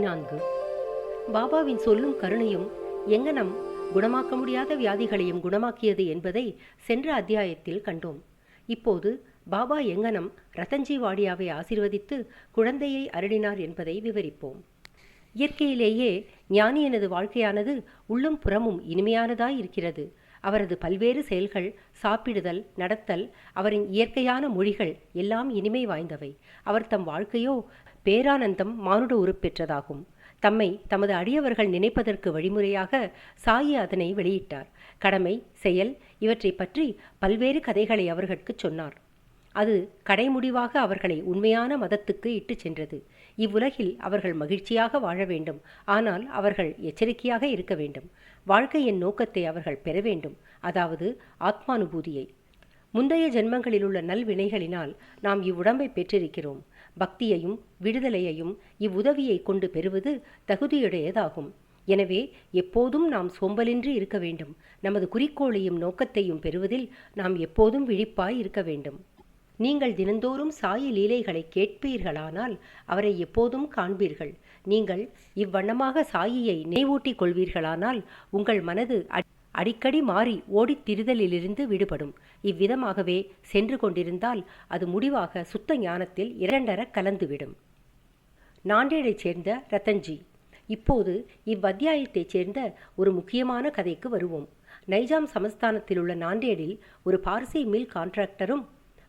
14. பாபாவின் சொல்லும் கருணையும் எங்கனம் குணமாக்க முடியாத வியாதிகளையும் குணமாக்கியது என்பதை சென்ற அத்தியாயத்தில் கண்டோம். இப்போது பாபா எங்கனம் ரத்தன்ஜி வாடியாவை ஆசீர்வதித்து குழந்தையை அருளினார் என்பதை விவரிப்போம். இயற்கையிலேயே ஞானியனது வாழ்க்கையானது உள்ளும் புறமும் இனிமையானதாய் இருக்கிறது. அவரது பல்வேறு செயல்கள், சாப்பிடுதல், நடத்தல், அவரின் இயற்கையான மொழிகள் எல்லாம் இனிமை வாய்ந்தவை. அவர் தம் வாழ்க்கையோ பேரானந்தம் மானுட உருப்பெற்றதாகும். தம்மை தமது அடியவர்கள் நினைப்பதற்கு வழிமுறையாக சாயி அதனை வெளியிட்டார். கடமை, செயல் இவற்றை பற்றி பல்வேறு கதைகளை அவர்களுக்கு சொன்னார். அது கடைமுடிவாக அவர்களை உண்மையான மதத்துக்கு இட்டு சென்றது. இவ்வுலகில் அவர்கள் மகிழ்ச்சியாக வாழ வேண்டும், ஆனால் அவர்கள் எச்சரிக்கையாக இருக்க வேண்டும். வாழ்க்கையின் நோக்கத்தை அவர்கள் பெற வேண்டும், அதாவது ஆத்மானுபூதியை. முந்தைய ஜென்மங்களிலுள்ள நல்வினைகளினால் நாம் இவ்வுடம்பை பெற்றிருக்கிறோம். பக்தியையும் விடுதலையையும் இவ்வுதவியை கொண்டு பெறுவது தகுதியுடையதாகும். எனவே எப்போதும் நாம் சோம்பலின்றி இருக்க வேண்டும். நமது குறிக்கோளையும் நோக்கத்தையும் பெறுவதில் நாம் எப்போதும் விழிப்பாய் இருக்க வேண்டும். நீங்கள் தினந்தோறும் சாயி லீலைகளை கேட்பீர்களானால் அவரை எப்போதும் காண்பீர்கள். நீங்கள் இவ்வண்ணமாக சாயியை நினைவூட்டிக் கொள்வீர்களானால் உங்கள் மனது அடிக்கடி மாறி ஓடித் திரிதலிலிருந்து விடுபடும். இவ்விதமாகவே சென்று கொண்டிருந்தால் அது முடிவாக சுத்த ஞானத்தில் இரண்டர கலந்துவிடும். நாண்டேடைச் சேர்ந்த ரத்தன்ஜி. இப்போது இவ்வத்தியாயத்தைச் சேர்ந்த ஒரு முக்கியமான கதைக்கு வருவோம். நைஜாம் சமஸ்தானத்தில் உள்ள நாண்டேடில் ஒரு பார்சி மில் கான்ட்ராக்டரும்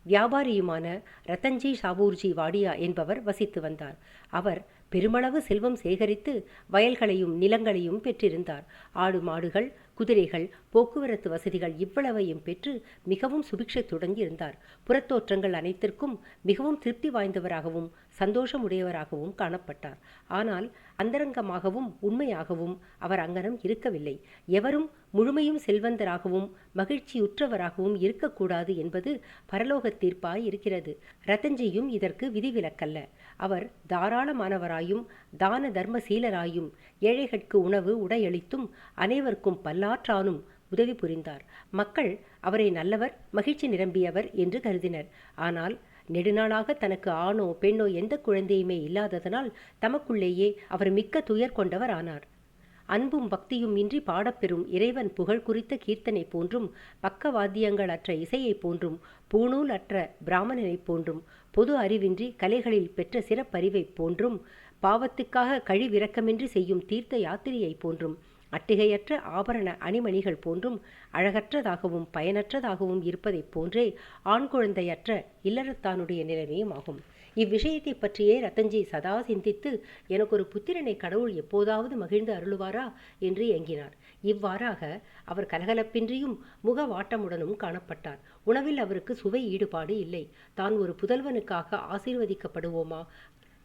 வியாபாரியுமான ரத்தன்ஜி சாபூர்ஜி வாடியா என்பவர் வசித்து வந்தார். அவர் பெருமளவு செல்வம் சேகரித்து வயல்களையும் நிலங்களையும் பெற்றிருந்தார். ஆடு மாடுகள், குதிரைகள், போக்குவரத்து வசதிகள் இவ்வளவையும் பெற்று மிகவும் சுபிக்ஷத்துடன் இருந்தார். புறத்தோற்றங்கள் அனைத்திற்கும் மிகவும் திருப்தி வாய்ந்தவராகவும் சந்தோஷமுடையவராகவும் காணப்பட்டார். ஆனால் அந்தரங்கமாகவும் உண்மையாகவும் அவர் அங்கனம் இருக்கவில்லை. எவரும் முழுமையும் செல்வந்தராகவும் மகிழ்ச்சியுற்றவராகவும் இருக்கக்கூடாது என்பது பரலோக தீர்ப்பாய் இருக்கிறது. ரத்தன்ஜியும் இதற்கு விதிவிலக்கல்ல. அவர் தாராளமானவராயும் தான தர்மசீலராயும் ஏழைகளுக்கு உணவு உடையளித்தும் அனைவருக்கும் பல்லாற்றானும் உதவி புரிந்தார். மக்கள் அவரை நல்லவர், மகிழ்ச்சி நிரம்பியவர் என்று கருதினர். ஆனால் நெடுநாளாக தனக்கு ஆணோ பெண்ணோ எந்த குழந்தையுமே இல்லாததனால் தமக்குள்ளேயே அவர் மிக்க துயர் கொண்டவர் ஆனார். அன்பும் பக்தியும் இன்றி பாடப்பெறும் இறைவன் புகழ் குறித்த கீர்த்தனை போன்றும், பக்கவாத்தியங்கள் அற்ற இசையை போன்றும், பூணூல் அற்ற பிராமணனை போன்றும், பொது அறிவின்றி கலைகளில் பெற்ற சிறப்பறிவை போன்றும், பாவத்துக்காக கழிவிறக்கமின்றி செய்யும் தீர்த்த யாத்திரையை போன்றும், அட்டிகையற்ற ஆபரண அணிமணிகள் போன்றும் அழகற்றதாகவும் பயனற்றதாகவும் இருப்பதைப் போன்றே ஆண் குழந்தையற்ற இல்லறத்தானுடைய நிலைமையும் ஆகும். இவ்விஷயத்தை பற்றியே ரத்தன்ஜி சதா சிந்தித்து எனக்கு ஒரு புத்திரனை கடவுள் எப்போதாவது மகிழ்ந்து அருளுவாரா என்று ஏங்கினார். இவ்வாறாக அவர் கலகலப்பின்றியும் முகவாட்டமுடனும் காணப்பட்டார். உணவில் அவருக்கு சுவை ஈடுபாடு இல்லை. தான் ஒரு புதல்வனுக்காக ஆசீர்வதிக்கப்படுவோமா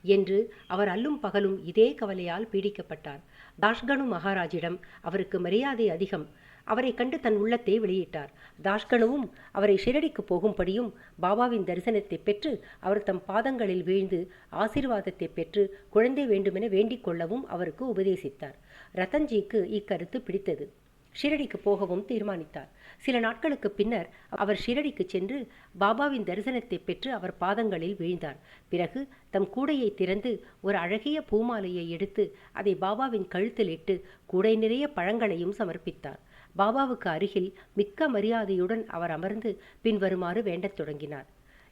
என்று அவர் அல்லும் பகலும் இதே கவலையால் பீடிக்கப்பட்டார். தாஷ்கனு மகாராஜிடம் அவருக்கு மரியாதை அதிகம். அவரை கண்டு தன் உள்ளத்தை வெளியிட்டார். தாஷ்கனுவும் அவரை ஷிரடிக்கு போகும்படியும் பாபாவின் தரிசனத்தை பெற்று அவர் தம் பாதங்களில் வீழ்ந்து ஆசீர்வாதத்தை பெற்று குழந்தை வேண்டுமென வேண்டிக் கொள்ளவும் அவருக்கு உபதேசித்தார். ரத்தன்ஜிக்கு இக்கருத்து பிடித்தது. ஷிரடிக்கு போகவும் தீர்மானித்தார். சில நாட்களுக்கு பின்னர் அவர் ஷிரடிக்கு சென்று பாபாவின் தரிசனத்தை பெற்று அவர் பாதங்களில் வீழ்ந்தார். பிறகு தம் கூடையை திறந்து ஒரு அழகிய பூமாலையை எடுத்து அதை பாபாவின் கழுத்தில் இட்டு கூடை நிறைய பழங்களையும் சமர்ப்பித்தார். பாபாவுக்கு அருகில் மிக்க மரியாதையுடன் அவர் அமர்ந்து பின்வருமாறு வேண்டத் தொடங்கினார்.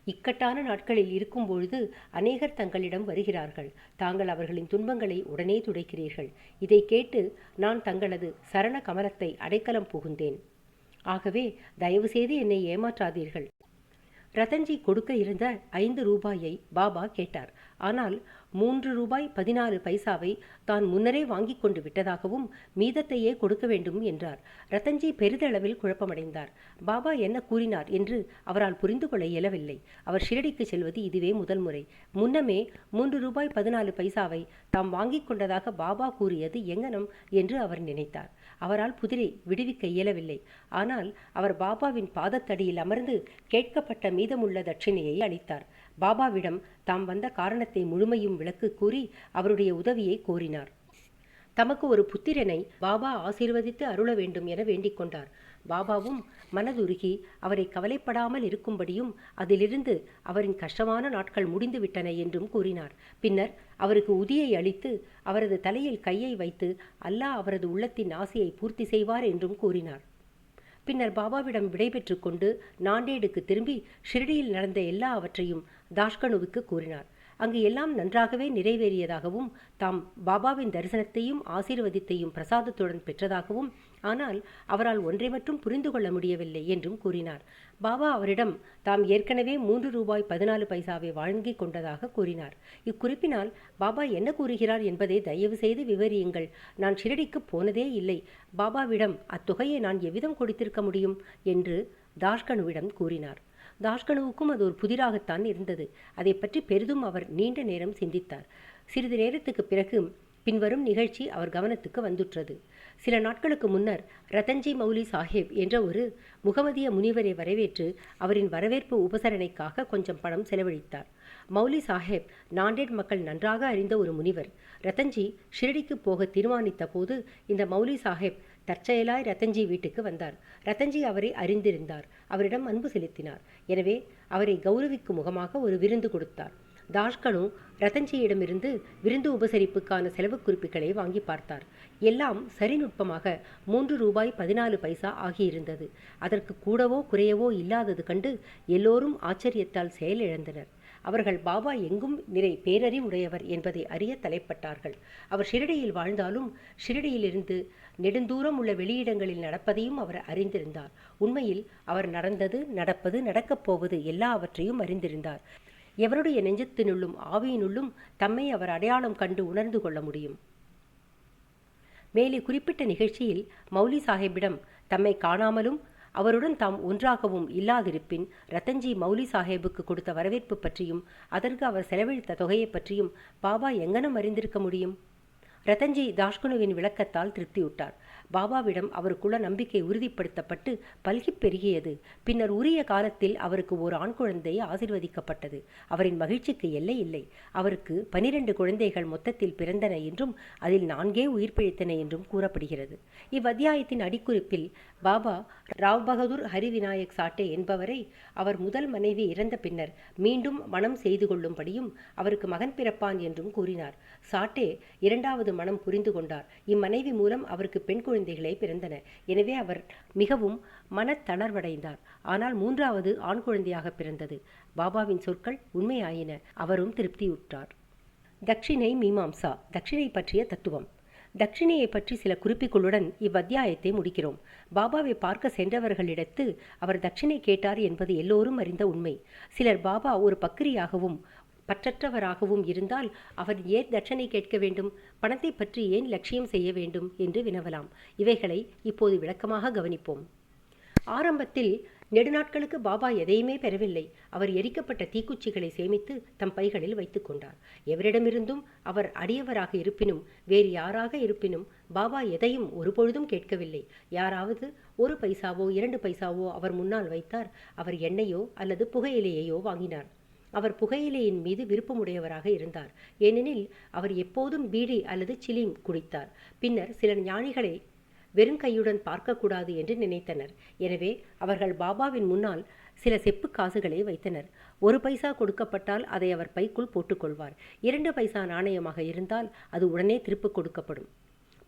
இக்கட்டான நாட்களில் இருக்கும் பொழுது அநேகர் தங்களிடம் வருகிறார்கள். தாங்கள் அவர்களின் துன்பங்களை உடனே துடைக்கிறீர்கள். இதை கேட்டு நான் தங்களது சரண கமலத்தை அடைக்கலம் புகுந்தேன். ஆகவே தயவு செய்து என்னை ஏமாற்றாதீர்கள். ரத்தன்ஜி கொடுக்க இருந்த 5 ரூபாயை பாபா கேட்டார். ஆனால் 3 ரூபாய் 14 பைசாவை தான் முன்னரே வாங்கி கொண்டு விட்டதாகவும் மீதத்தையே கொடுக்க வேண்டும் என்றார். ரத்தன்ஜி பெரிதளவில் குழப்பமடைந்தார். பாபா என்ன கூறினார் என்று அவரால் புரிந்து கொள்ள இயலவில்லை. அவர் ஷிரடிக்கு செல்வது இதுவே முதல் முறை. முன்னமே 3 ரூபாய் 14 பைசாவை தாம் வாங்கி கொண்டதாக பாபா கூறியது எங்கனம் என்று அவர் நினைத்தார். அவரால் புதிரை விடுவிக்க இயலவில்லை. ஆனால் அவர் பாபாவின் பாதத்தடியில் அமர்ந்து கேட்கப்பட்ட மீதமுள்ள தட்சிணையை அளித்தார். பாபாவிடம் தாம் வந்த காரணத்தை முழுமையும் விளக்கு கூறி அவருடைய உதவியை கோரினார். தமக்கு ஒரு புத்திரனை பாபா ஆசீர்வதித்து அருள வேண்டும் என வேண்டிக் கொண்டார். பாபாவும் மனதுருகி அவரை கவலைப்படாமல் இருக்கும்படியும் அதிலிருந்து அவரின் கஷ்டமான நாட்கள் முடிந்துவிட்டன என்றும் கூறினார். பின்னர் அவருக்கு உதியை அளித்து அவரது தலையில் கையை வைத்து அல்லாஹ் அவரது உள்ளத்தின் ஆசையை பூர்த்தி செய்வார் என்றும் கூறினார். பின்னர் பாபாவிடம் விடைபெற்று கொண்டு நாண்டேடுக்கு திரும்பி ஷிரடியில் நடந்த எல்லாவற்றையும் தாஷ்கனுவுக்கு கூறினார். அங்கு எல்லாம் நன்றாகவே நிறைவேறியதாகவும் தாம் பாபாவின் தரிசனத்தையும் ஆசீர்வதித்தையும் பிரசாதத்துடன் பெற்றதாகவும், ஆனால் அவரால் ஒன்றை மட்டும் புரிந்து கொள்ள முடியவில்லை என்றும் கூறினார். பாபா அவரிடம் தாம் ஏற்கனவே 3 ரூபாய் 14 பைசாவை வழங்கி கொண்டதாக கூறினார். இக்குறிப்பினால் பாபா என்ன கூறுகிறார் என்பதை தயவு செய்து விவரியுங்கள். நான் ஷிரடிக்கு போனதே இல்லை. பாபாவிடம் அத்தொகையை நான் எவ்விதம் கொடுத்திருக்க முடியும் என்று தாஷ்கனுவிடம் கூறினார். தாஷ்கனுவுக்கும் அது ஒரு புதிராகத்தான் இருந்தது. அதை பற்றி பெரிதும் அவர் நீண்ட நேரம் சிந்தித்தார். சிறிது நேரத்துக்கு பிறகு பின்வரும் நிகழ்ச்சி அவர் கவனத்துக்கு வந்துற்றது. சில நாட்களுக்கு முன்னர் ரத்தன்ஜி மௌலி சாஹேப் என்ற ஒரு முகமதிய முனிவரை வரவேற்று அவரின் வரவேற்பு உபசரணைக்காக கொஞ்சம் பணம் செலவழித்தார். மௌலி சாஹேப் நாண்டேட் மக்கள் நன்றாக அறிந்த ஒரு முனிவர். ரத்தன்ஜி ஷிரடிக்கு போக தீர்மானித்த போது இந்த மௌலி சாஹேப் தற்செயலாய் ரத்தன்ஜி வீட்டுக்கு வந்தார். ரத்தன்ஜி அவரை அறிந்திருந்தார். அவரிடம் அன்பு செலுத்தினார். எனவே அவரை கௌரவிக்கும் முகமாக ஒரு விருந்து கொடுத்தார். தாஷ்கனு ரத்தன்ஜியிடமிருந்து விருந்து உபசரிப்புக்கான செலவு குறிப்புகளை வாங்கி பார்த்தார். எல்லாம் சரிநுட்பமாக 3 ரூபாய் 14 பைசா ஆகியிருந்தது. அதற்கு கூடவோ குறையவோ இல்லாதது கண்டு எல்லோரும் ஆச்சரியத்தால் செயலிழந்தனர். அவர்கள் பாபா எங்கும் நிறை பேரறிவுடையவர் என்பதை அறிய தலைப்பட்டார்கள். அவர் ஷிரடியில் வாழ்ந்தாலும் ஷிரடியிலிருந்து நெடுந்தூரம் உள்ள வெளியிடங்களில் நடப்பதையும் அவர் அறிந்திருந்தார். உண்மையில் அவர் நடந்தது, நடப்பது, நடக்கப் போவது எல்லாவற்றையும் அறிந்திருந்தார். எவருடைய நெஞ்சத்தினுள்ளும் ஆவியினுள்ளும் தம்மை அவர் அடையாளம் கண்டு உணர்ந்து கொள்ள முடியும். மேலே குறிப்பிட்ட நிகழ்ச்சியில் மௌலி சாஹேப்பிடம் தம்மை காணாமலும் அவருடன் தாம் ஒன்றாகவும் இல்லாதிருப்பின் ரத்தன்ஜி மௌலி சாஹேபுக்கு கொடுத்த வரவேற்பு பற்றியும் அதற்கு அவர் செலவழித்த தொகையை பற்றியும் பாபா எங்கனம் அறிந்திருக்க முடியும்? ரத்தன்ஜி தாஷ்கனுவின் விளக்கத்தால் திருப்தியுட்டார். பாபாவிடம் அவருக்குள்ள நம்பிக்கை உறுதிப்படுத்தப்பட்டு பல்கி பெருகியது. பின்னர் உரிய காலத்தில் அவருக்கு ஒரு ஆண் குழந்தை ஆசீர்வதிக்கப்பட்டது. அவரின் மகிழ்ச்சிக்கு எல்லை இல்லை. அவருக்கு 12 குழந்தைகள் மொத்தத்தில் பிறந்தன என்றும் அதில் 4 உயிர் பிழைத்தன என்றும் கூறப்படுகிறது. இவ்வத்தியாயத்தின் அடிக்குறிப்பில் பாபா ராவ் பகதூர் ஹரிவிநாயக் சாட்டே என்பவரை அவர் முதல் மனைவி இறந்த பின்னர் மீண்டும் மனம் செய்து கொள்ளும்படியும் அவருக்கு மகன் பிறப்பான் என்றும் கூறினார். சாட்டே 2வது மனம் புரிந்து கொண்டார். இம்மனைவி மூலம் அவருக்கு பெண் குழந்தைகளே பிறந்தன. எனவே அவர் மிகவும் மனத்தளர்வடைந்தார். ஆனால் 3வது ஆண் குழந்தையாக பிறந்தது. பாபாவின் சொற்கள் உண்மையாயின. அவரும் திருப்தியுற்றார். தட்சிணை மீமாம்சா, தட்சிணை பற்றிய தத்துவம். தட்சிணையை பற்றி சில குறிப்புகளுடன் இவ்வத்தியாயத்தை முடிக்கிறோம். பாபாவை பார்க்க சென்றவர்களிடத்து அவர் தட்சிணை கேட்டார் என்பது எல்லோரும் அறிந்த உண்மை. சிலர் பாபா ஒரு பக்கிரியாகவும் பற்றற்றவராகவும் இருந்தால் அவர் ஏன் தட்சணை கேட்க வேண்டும், பணத்தை பற்றி ஏன் லட்சியம் செய்ய வேண்டும் என்று வினவலாம். இவைகளை இப்போது விளக்கமாக கவனிப்போம். ஆரம்பத்தில் நெடுநாட்களுக்கு பாபா எதையுமே பெறவில்லை. அவர் எரிக்கப்பட்ட தீக்குச்சிகளை சேமித்து தம் பைகளில் வைத்து கொண்டார். எவரிடமிருந்தும் அவர் அடியவராக இருப்பினும் வேறு யாராக இருப்பினும் பாபா எதையும் ஒருபொழுதும் கேட்கவில்லை. யாராவது 1 பைசாவோ 2 பைசாவோ அவர் முன்னால் வைத்தார். அவர் எண்ணெயோ அல்லது புகையிலையோ வாங்கினார். அவர் புகையிலையின் மீது விருப்பமுடையவராக இருந்தார். ஏனெனில் அவர் எப்போதும் பீடி அல்லது சிலீம் குடித்தார். பின்னர் சிலர் ஞானிகளை வெறுங்கையுடன் பார்க்கக்கூடாது என்று நினைத்தனர். எனவே அவர்கள் பாபாவின் முன்னால் சில செப்பு காசுகளை வைத்தனர். 1 பைசா கொடுக்கப்பட்டால் அதை அவர் பைக்குள் போட்டுக்கொள்வார். 2 பைசா நாணயமாக இருந்தால் அது உடனே திருப்பி கொடுக்கப்படும்.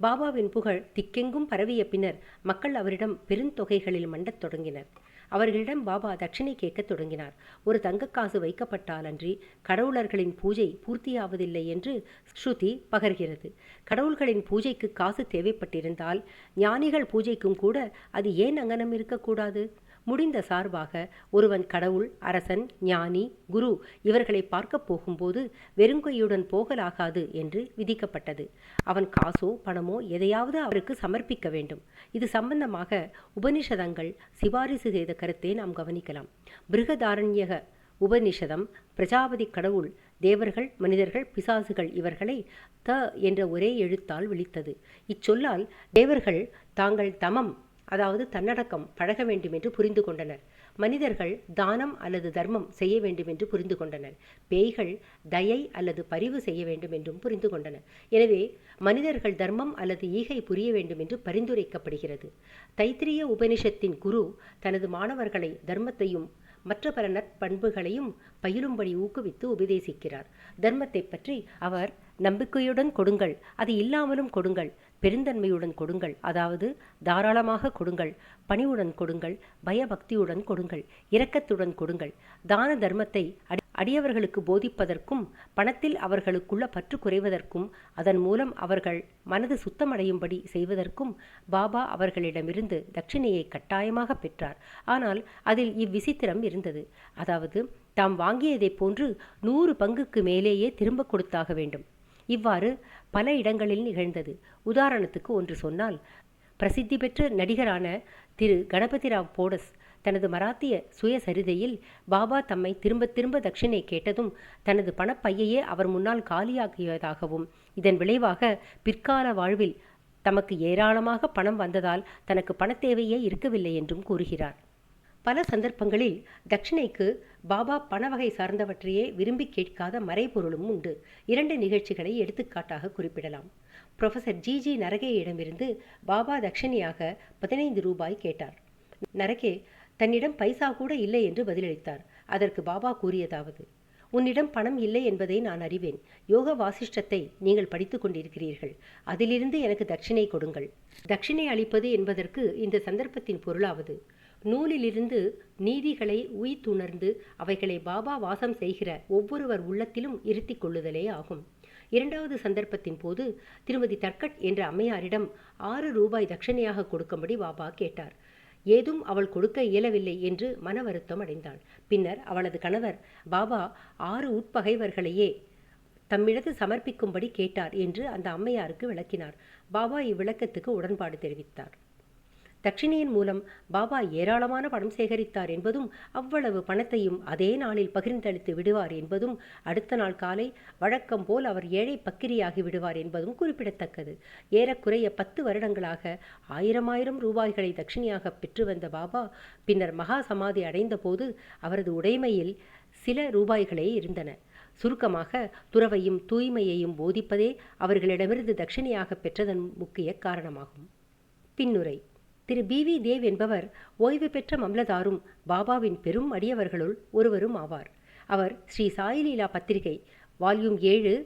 பாபாவின் புகழ் திக்கெங்கும் பரவிய பின்னர் மக்கள் அவரிடம் பெருந்தொகைகளில் மண்டத் தொடங்கினர். அவர்களிடம் பாபா தட்சிணை கேட்கத் தொடங்கினார். ஒரு தங்கக்காசு வைக்கப்பட்டாலன்றி கடவுளர்களின் பூஜை பூர்த்தியாவதில்லை என்று ஸ்ருதி பகர்கிறது. கடவுள்களின் பூஜைக்கு காசு தேவைப்பட்டிருந்தால் ஞானிகள் பூஜைக்கும் கூட அது ஏன் அங்கனம் இருக்கக்கூடாது? முடிந்த சார்பாக ஒருவன் கடவுள், அரசன், ஞானி, குரு இவர்களை பார்க்க போகும்போது வெறுங்கையுடன் போகலாகாது என்று விதிக்கப்பட்டது. அவன் காசோ பணமோ எதையாவது அவருக்கு சமர்ப்பிக்க வேண்டும். இது சம்பந்தமாக உபனிஷதங்கள் சிபாரிசு செய்த கருத்தை நாம் கவனிக்கலாம். பிருகதாரண்யக உபனிஷதம் பிரஜாபதி கடவுள், தேவர்கள், மனிதர்கள், பிசாசுகள் இவர்களை த என்ற ஒரே எழுத்தால் விழித்தது. இச்சொல்லால் தேவர்கள் தாங்கள் தமம் அதாவது தன்னடக்கம் பழக வேண்டும் என்று புரிந்து கொண்டனர். மனிதர்கள் தானம் அல்லது தர்மம் செய்ய வேண்டும் என்று புரிந்து கொண்டனர். பேய்கள் தயை அல்லது பரிவு செய்ய வேண்டும் என்றும் புரிந்து கொண்டனர். எனவே மனிதர்கள் தர்மம் அல்லது ஈகை புரிய வேண்டும் என்று பரிந்துரைக்கப்படுகிறது. தைத்திரிய உபனிஷத்தின் குரு தனது மாணவர்களை தர்மத்தையும் மற்ற பல நற்பண்புகளையும் பயிலும்படி ஊக்குவித்து உபதேசிக்கிறார். தர்மத்தை பற்றி அவர் நம்பிக்கையுடன் கொடுங்கள், அது இல்லாமலும் கொடுங்கள், பெருந்தன்மையுடன் கொடுங்கள், அதாவது தாராளமாக கொடுங்கள், பணிவுடன் கொடுங்கள், பயபக்தியுடன் கொடுங்கள், இரக்கத்துடன் கொடுங்கள். தான தர்மத்தை அடியவர்களுக்கு போதிப்பதற்கும் பணத்தில் அவர்களுக்குள்ள பற்று குறைவதற்கும் அதன் மூலம் அவர்கள் மனது சுத்தமடையும்படி செய்வதற்கும் பாபா அவர்களிடமிருந்து தட்சிணையை கட்டாயமாக பெற்றார். ஆனால் அதில் இவ்விசித்திரம் இருந்தது. அதாவது தாம் வாங்கியதைப் போன்று 100 பங்குக்கு மேலேயே திரும்ப கொடுத்தாக வேண்டும். இவ்வாறு பல இடங்களில் நிகழ்ந்தது. உதாரணத்துக்கு ஒன்று சொன்னால், பிரசித்தி பெற்ற நடிகரான திரு கணபதிராவ் போடஸ் தனது மராத்திய சுயசரிதையில் பாபா தம்மை திரும்ப திரும்ப தட்சிணை கேட்டதும் தனது பணப்பையையே அவர் முன்னால் காலியாக்கியதாகவும், இதன் விளைவாக பிற்கால வாழ்வில் தமக்கு ஏராளமாக பணம் வந்ததால் தனக்கு பணத்தேவையே இருக்கவில்லை என்றும் கூறுகிறார். பல சந்தர்ப்பங்களில் தட்சிணைக்கு பாபா பண வகை சார்ந்தவற்றையே விரும்பி கேட்காத மறைபொருளும் உண்டு. 2 நிகழ்ச்சிகளை எடுத்துக்காட்டாக குறிப்பிடலாம். புரொஃபசர் ஜி நரகேயிடமிருந்து பாபா தட்சிணையாக 15 ரூபாய் கேட்டார். நரகே தன்னிடம் பைசா கூட இல்லை என்று பதிலளித்தார். அதற்கு பாபா கூறியதாவது, உன்னிடம் பணம் இல்லை என்பதை நான் அறிவேன். யோக வாசிஷ்டத்தை நீங்கள் படித்து கொண்டிருக்கிறீர்கள். அதிலிருந்து எனக்கு தட்சிணை கொடுங்கள். தட்சிணை அளிப்பது என்பதற்கு இந்த சந்தர்ப்பத்தின் பொருளாவது, நூலிலிருந்து நீதிகளை உய்த்துணர்ந்து அவைகளை பாபா வாசம் செய்கிற ஒவ்வொருவர் உள்ளத்திலும் இருத்தி கொள்ளுதலே ஆகும். 2வது சந்தர்ப்பத்தின் போது திருமதி தர்கட் என்ற அம்மையாரிடம் 6 ரூபாய் தட்சணையாக கொடுக்கும்படி பாபா கேட்டார். ஏதும் அவள் கொடுக்க இயலவில்லை என்று மன வருத்தம் அடைந்தாள். பின்னர் அவளது கணவர் பாபா 6 உட்பகைவர்களையே தம்மிடத்து சமர்ப்பிக்கும்படி கேட்டார் என்று அந்த அம்மையாருக்கு விளக்கினார். பாபா இவ்விளக்கத்துக்கு உடன்பாடு தெரிவித்தார். தட்சிணையின் மூலம் பாபா ஏராளமான பணம் சேகரித்தார் என்பதும், அவ்வளவு பணத்தையும் அதே நாளில் பகிர்ந்தளித்து விடுவார் என்பதும், அடுத்த நாள் காலை வழக்கம் போல் அவர் ஏழை பக்கிரியாகி விடுவார் என்பதும் குறிப்பிடத்தக்கது. ஏறக்குறைய 10 வருடங்களாக 1000 ரூபாய்களை தட்சிணையாக பெற்று வந்த பாபா பின்னர் மகா சமாதி அடைந்த போது அவரது உடைமையில் சில ரூபாய்களே இருந்தன. சுருக்கமாக, துறவையும் தூய்மையையும் போதிப்பதே அவர்களிடமிருந்து தட்சிணையாக பெற்றதன் முக்கிய காரணமாகும். பின்னுரை. திரு பி.வி. தேவ் என்பவர் ஓய்வு பெற்ற மம்லதாரும் பாபாவின் பெரும் அடியவர்களுள் ஒருவரும் ஆவார். அவர் ஸ்ரீ சாயிலீலா பத்திரிகை வால்யூம் 7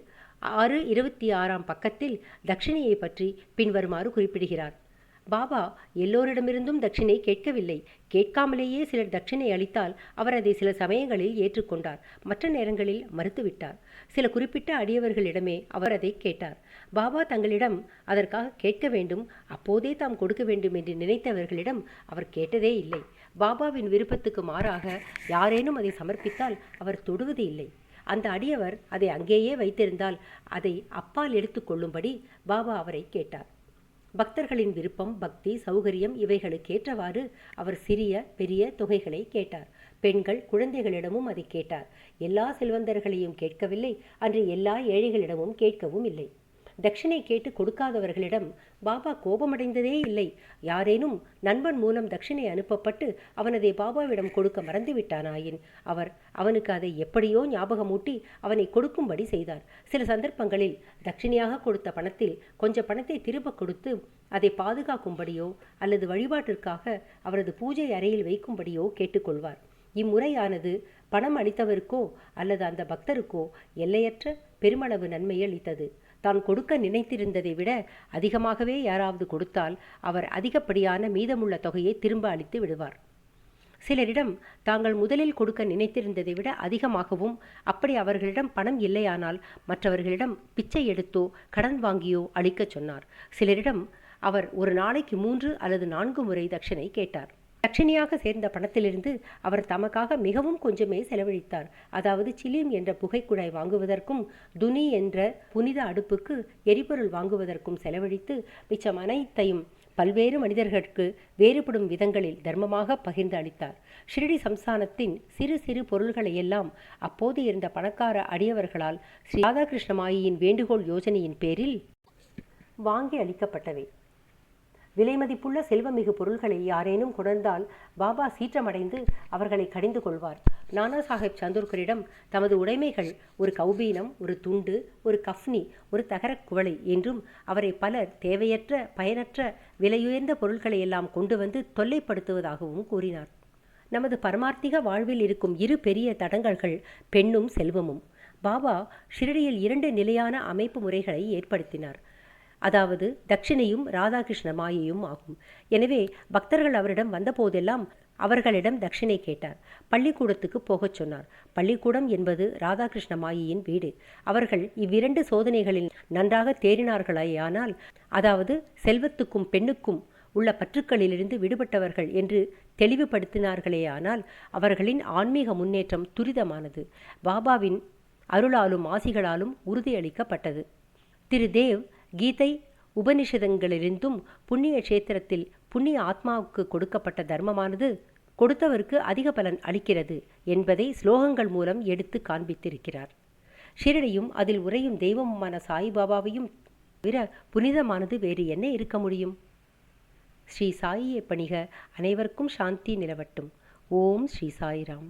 626 பக்கத்தில் தட்சிணையை பற்றி பின்வருமாறு குறிப்பிடுகிறார். பாபா எல்லோரிடமிருந்தும் தட்சிணை கேட்கவில்லை. கேட்காமலேயே சிலர் தட்சிணை அளித்தால் அவர் அதை சில சமயங்களில் ஏற்றுக்கொண்டார், மற்ற நேரங்களில் மறுத்துவிட்டார். சில குறிப்பிட்ட அடியவர்களிடமே அவர் அதை கேட்டார். பாபா தங்களிடம் அதற்காக கேட்க வேண்டும், அப்போதே தாம் கொடுக்க வேண்டும் என்று நினைத்தவர்களிடம் அவர் கேட்டதே இல்லை. பாபாவின் விருப்பத்துக்கு மாறாக யாரேனும் அதை சமர்ப்பித்தால் அவர் தொடுவது இல்லை. அந்த அடியவர் அதை அங்கேயே வைத்திருந்தால் அதை அப்பால் எடுத்துக்கொள்ளும்படி பாபா அவரை கேட்டார். பக்தர்களின் விருப்பம், பக்தி, சௌகரியம் இவைகளுக்கேற்றவாறு அவர் சிறிய பெரிய தொகைகளை கேட்டார். பெண்கள், குழந்தைகளிடமும் அதை கேட்டார். எல்லா செல்வந்தர்களையும் கேட்கவில்லை, அன்று எல்லா ஏழைகளிடமும் கேட்கவும் இல்லை. தட்சிணை கேட்டு கொடுக்காதவர்களிடம் பாபா கோபமடைந்ததே இல்லை. யாரேனும் நண்பன் மூலம் தட்சிணை அனுப்பப்பட்டு அவன் அதை பாபாவிடம் கொடுக்க மறந்துவிட்டானாயின் அவர் அவனுக்கு அதை எப்படியோ ஞாபகமூட்டி அவனை கொடுக்கும்படி செய்தார். சில சந்தர்ப்பங்களில் தட்சிணையாக கொடுத்த பணத்தில் கொஞ்சம் பணத்தை திரும்ப கொடுத்து அதை பாதுகாக்கும்படியோ அல்லது வழிபாட்டிற்காக அவரது பூஜை அறையில் வைக்கும்படியோ கேட்டுக்கொள்வார். இம்முறையானது பணம் அளித்தவருக்கோ அல்லது அந்த பக்தருக்கோ எல்லையற்ற பெருமளவு நன்மை அளித்தது. தான் கொடுக்க நினைத்திருந்ததை விட அதிகமாகவே யாராவது கொடுத்தால் அவர் அதிகப்படியான மீதமுள்ள தொகையை திரும்ப அளித்து விடுவார். சிலரிடம் தாங்கள் முதலில் கொடுக்க நினைத்திருந்ததை விட அதிகமாகவும், அப்படி அவர்களிடம் பணம் இல்லையானால் மற்றவர்களிடம் பிச்சை எடுத்தோ கடன் வாங்கியோ அளிக்கச் சொன்னார். சிலரிடம் அவர் ஒரு நாளைக்கு 3 அல்லது 4 முறை தட்சணை கேட்டார். தட்சிணையாக சேர்ந்த பணத்திலிருந்து அவர் தமக்காக மிகவும் கொஞ்சமே செலவழித்தார். அதாவது சிலிம் என்ற புகைக்குழாய் வாங்குவதற்கும் துனி என்ற புனித அடுப்புக்கு எரிபொருள் வாங்குவதற்கும் செலவழித்து மிச்சம் அனைத்தையும் பல்வேறு மனிதர்களுக்கு வேறுபடும் விதங்களில் தர்மமாக பகிர்ந்து அளித்தார். ஷிரடி சம்ஸ்தானத்தின் சிறு சிறு பொருள்களையெல்லாம் அப்போது இருந்த பணக்கார அடியவர்களால் ஸ்ரீ ராதாகிருஷ்ணமாயியின் வேண்டுகோள் யோஜனையின் பேரில் வாங்கி அளிக்கப்பட்டவை. விலைமதிப்புள்ள செல்வமிகு பொருள்களை யாரேனும் கொணர்ந்தால் பாபா சீற்றமடைந்து அவர்களை கடிந்து கொள்வார். நானா சாஹேப் சந்தோர்கரிடம் தமது உடைமைகள் ஒரு கௌபீனம், ஒரு துண்டு, ஒரு கஃப்னி, ஒரு தகரக் குவளை என்றும் அவரை பலர் தேவையற்ற பயனற்ற விலையுயர்ந்த பொருட்களை எல்லாம் கொண்டு வந்து தொல்லைப்படுத்துவதாகவும் கூறினார். நமது பரமார்த்திக வாழ்வில் இருக்கும் இரு பெரிய தடங்கல்கள் பெண்ணும் செல்வமும். பாபா ஷிரடியில் 2 நிலையான அமைப்பு முறைகளை ஏற்படுத்தினார். அதாவது தட்சிணையும் ராதாகிருஷ்ண மாயையும் ஆகும். எனவே பக்தர்கள் அவரிடம் வந்தபோதெல்லாம் அவர்களிடம் தட்சிணை கேட்டார். பள்ளிக்கூடத்துக்கு போகச் சொன்னார். பள்ளிக்கூடம் என்பது ராதாகிருஷ்ண மாயையின் வீடு. அவர்கள் இவ்விரண்டு சோதனைகளில் நன்றாக தேறினார்களேயானால், அதாவது செல்வத்துக்கும் பெண்ணுக்கும் உள்ள பற்றுக்களிலிருந்து விடுபட்டவர்கள் என்று தெளிவுபடுத்தினார்களேயானால், அவர்களின் ஆன்மீக முன்னேற்றம் துரிதமானது. பாபாவின் அருளாலும் ஆசிகளாலும் உறுதியளிக்கப்பட்டது. திரு தேவ் கீதை உபனிஷதங்களிலிருந்தும் புண்ணிய கஷேத்திரத்தில் புண்ணிய ஆத்மாவுக்கு கொடுக்கப்பட்ட தர்மமானது கொடுத்தவருக்கு அதிக பலன் அளிக்கிறது என்பதை ஸ்லோகங்கள் மூலம் எடுத்து காண்பித்திருக்கிறார். ஷிரடியும் அதில் உறையும் தெய்வமுமான சாய்பாபாவையும் தவிர புனிதமானது வேறு என்ன இருக்க முடியும்? ஸ்ரீ சாயியை பணிக. அனைவருக்கும் சாந்தி நிலவட்டும். ஓம் ஸ்ரீ சாய்ராம்.